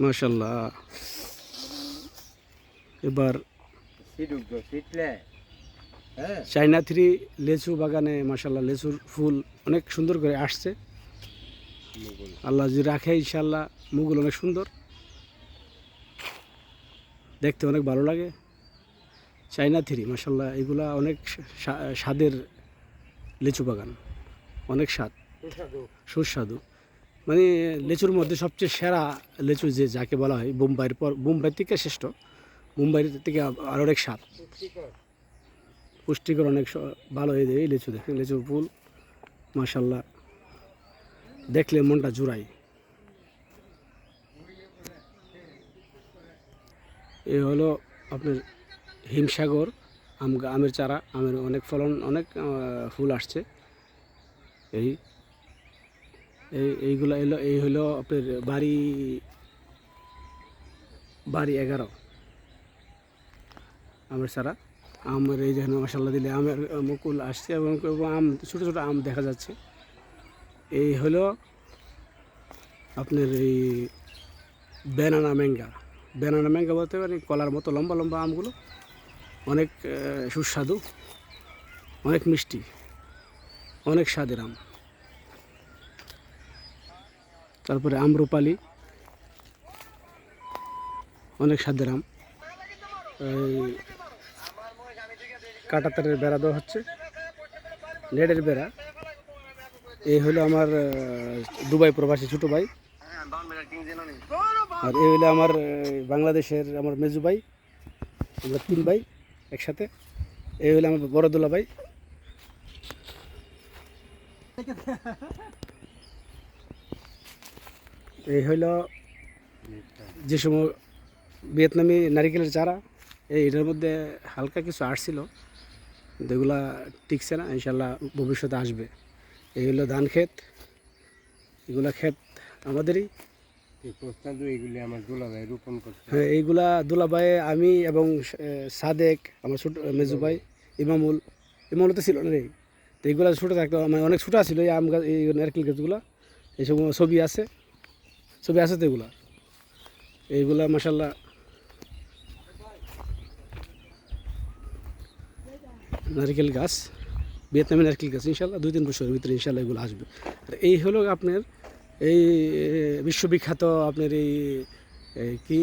মাশাল্লাহ। এবার চাইনা থ্রি লেচু বাগানে মাশাল্লাহ লেচুর ফুল অনেক সুন্দর করে আসছে। আল্লাহ যদি রাখে ইনশাল্লাহ মুগুল অনেক সুন্দর, দেখতে অনেক ভালো লাগে। চাইনা থ্রি মাশাল্লাহ এগুলা অনেক স্বাদের লিচু বাগান, অনেক স্বাদ, সুস্বাদু। মানে লিচুর মধ্যে সবচেয়ে সেরা লিচু যে যাকে বলা হয় বোম্বাইয়ের পর, বোম্বাই থেকে শ্রেষ্ঠ, মুম্বাইয়ের থেকে আর অনেক স্বাদ, পুষ্টিকর অনেক ভালো এই লিচু। দেখেন লিচুর ফুল মাশাল্লাহ দেখলে মনটা জুড়ায়। এই হলো আপনার হিমসাগর আমের চারা, আমের অনেক ফলন, অনেক ফুল আসছে। এইগুলো এলো, এই হলো আপনার বাড়ি 11 আমের চারা। আমের এই যেন মশাল্লা দিলে আমের মুকুল আসছে এবং আম ছোটো ছোটো আম দেখা যাচ্ছে। এই হলো আপনার এই ব্যানানা ম্যাঙ্গা বলতে পারেন, কলার মতো লম্বা লম্বা আমগুলো, অনেক সুস্বাদু, অনেক মিষ্টি, অনেক স্বাদের আম। তারপরে আম্রপালি, অনেক স্বাদের আম। এই কাঁটাতারের বেড়া দেওয়া হচ্ছে, নেটের বেড়া। এই হলো আমার দুবাই প্রবাসী ছোটো ভাই, আর এই হলো আমার বাংলাদেশের আমার মেজু ভাই। আমরা 3 ভাই একসাথে। এই হলো আমার বড় দুলা ভাই। এই হইল যে সময় ভিয়েতনামি নারিকেলের চারা, এইটার মধ্যে হালকা কিছু আসছিল, যেগুলা টিকছে না, ইনশাল্লাহ ভবিষ্যতে আসবে। এই হলো ধান ক্ষেত, এগুলা ক্ষেত আমাদেরই। এইগুলি আমার দুলাভাই রোপণ করছে। হ্যাঁ, এইগুলা দুলাভাই, আমি এবং সাদেক আমার ছোট মেজু ভাই, ইমামুল তো ছিল না রে। তো এইগুলা ছোটো থাকতো, মানে অনেক ছোটো ছিল এই আম গাছ, এই নারকেল গাছগুলা। এইসব ছবি আছে তো এগুলা, এইগুলা মাশাল্লাহ নারকেল গাছ, ভিয়েতনামি নারকেল গাছ। ইনশাল্লাহ 2-3 বছরের ভিতরে ইনশাল্লাহ এগুলো আসবে। আর এই হলো আপনার এই বিশ্ববিখ্যাত আপনার এই কি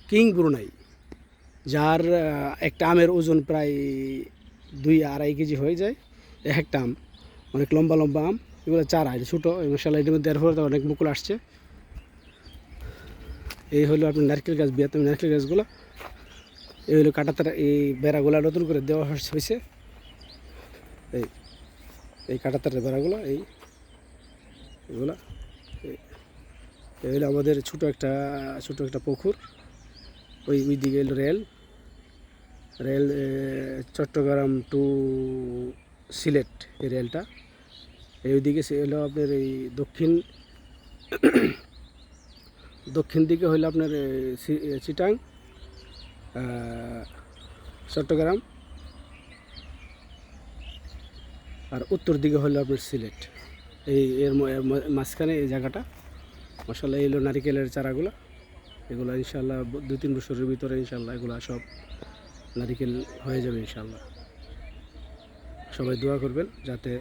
কিং ব্রুনাই, যার একটা আমের ওজন প্রায় 2-2.5 কেজি হয়ে যায় একটা আম, অনেক লম্বা লম্বা আম। এগুলো চারা, এটা ছোটো, মাশাল্লাহ এটার মধ্যে অনেক মুকুল আসছে। এই হলো আপনার নারকেল গাছ, ভিয়েতনামি নারকেল গাছগুলো। এই হলো কাঁটাতারা, এই বেড়াগুলো নতুন করে দেওয়া হয়েছে। এই কাঁটাতারের বেড়াগুলো, এইগুলা। এই হলো আমাদের ছোট একটা পুকুর। ওই দিকে এলো রেল চট্টগ্রাম টু সিলেট, এই রেলটা। এই দিকে এলো আপনার এই দক্ষিণ দিকে হইলো আপনার চিটাং, চট্টগ্রাম, আর উত্তর দিকে হলো আপনার সিলেট। এর মাঝখানে এই জায়গাটা মাশাল্লাহ। এই হলো নারিকেলের চারাগুলো, এগুলো ইনশাল্লাহ 2-3 বছরের ভিতরে ইনশাল্লাহ এগুলো সব নারিকেল হয়ে যাবে ইনশাল্লাহ। সবাই দোয়া করবেন যাতে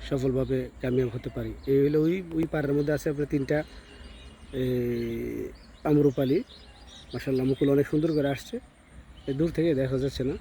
সফলভাবে কামিয়াব হতে পারি। এই হলো ওই পাড়ের মধ্যে আছে আপনার 3টা আম্রপালি, মাশাল্লাহ মুকুল অনেক সুন্দর করে আসছে, দূর থেকে দেখা যাচ্ছে না।